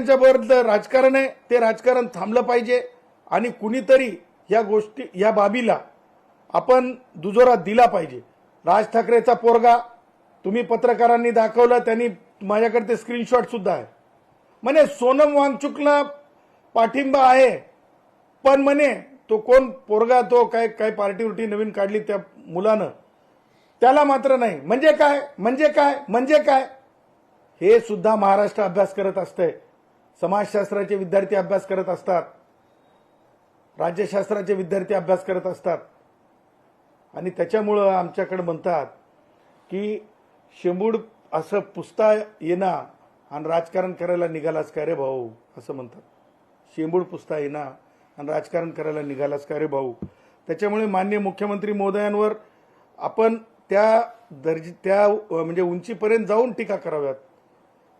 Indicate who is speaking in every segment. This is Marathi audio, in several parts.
Speaker 1: त्यांच्याबरोबर राजकारण आहे, ते राजकारण थांबलं पाहिजे आणि कुणीतरी या गोष्टी या बाबीला आपण दुजोरा दिला पाहिजे. राज ठाकरेचा पोरगा तुम्ही पत्रकारांनी दाखवला, त्यांनी माझ्याकडे ते स्क्रीनशॉट सुद्धा आहे. म्हणे सोनम वांगचुकला पाठिंबा आहे, पण म्हणे तो कोण पोरगा, तो काय काय पार्टी उर्टी नवीन काढली त्या मुलानं, त्याला मात्र नाही. म्हणजे काय म्हणजे काय म्हणजे काय हे सुद्धा महाराष्ट्र अभ्यास करत असतंय. समाजशास्त्राचे विद्यार्थी अभ्यास करत असतात, राज्यशास्त्राचे विद्यार्थी अभ्यास करत असतात आणि त्याच्यामुळं आमच्याकडे म्हणतात की शेंबूड असं पुसता येणार आणि राजकारण करायला निघालास का रे भाऊ, असं म्हणतात. शेंबूड पुसता येणार आणि राजकारण करायला निघालास का रे भाऊ. त्याच्यामुळे माननीय मुख्यमंत्री महोदयांवर आपण त्या म्हणजे उंचीपर्यंत जाऊन टीका कराव्यात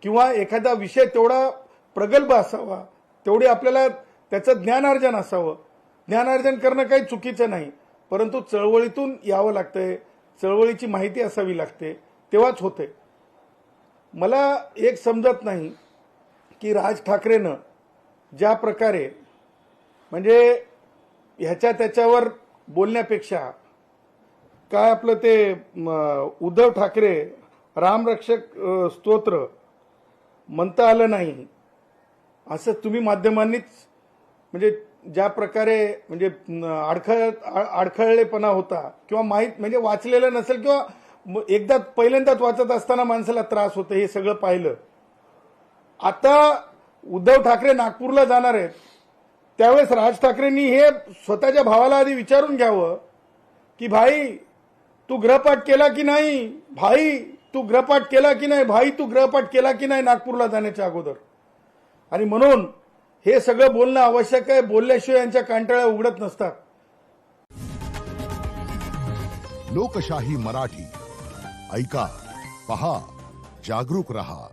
Speaker 1: किंवा एखादा विषय तेवढा प्रगल्भ असावा, तेवढे आपल्याला त्याचं ज्ञानार्जन असावं. ज्ञानार्जन करणं काही चुकीचं नाही, परंतु चळवळीतून यावं लागतंय, चळवळीची माहिती असावी लागते, तेव्हाच होते. मला एक समजत नाही की राज ठाकरेनं ज्या प्रकारे म्हणजे ह्याच्या त्याच्यावर बोलण्यापेक्षा काय आपलं ते उद्धव ठाकरे रामरक्षक स्तोत्र म्हणता आलं नाही असं तुम्ही माध्यमांनीच म्हणजे ज्या प्रकारे म्हणजे अडखळलेपणा होता किंवा माहीत म्हणजे वाचलेलं नसेल किंवा एकदा पहिल्यांदाच वाचत असताना माणसाला त्रास होतो, हे सगळं पाहिलं. आता उद्धव ठाकरे नागपूरला जाणार आहेत, त्यावेळेस राज ठाकरेंनी हे स्वतःच्या भावाला आधी विचारून घ्यावं की भाई तू गृहपाठ केला की नाही, भाई तू गृहपाठ केला की नाही, भाई तू गृहपाठ केला की नाही नागपूरला जाण्याच्या अगोदर. आणि म्हणून हे सगळं बोलणं आवश्यक आहे. बोलल्याशिवाय यांच्या कांटाळ्या उघडत नसतात.
Speaker 2: लोकशाही मराठी ऐका, पहा, जागरूक रहा.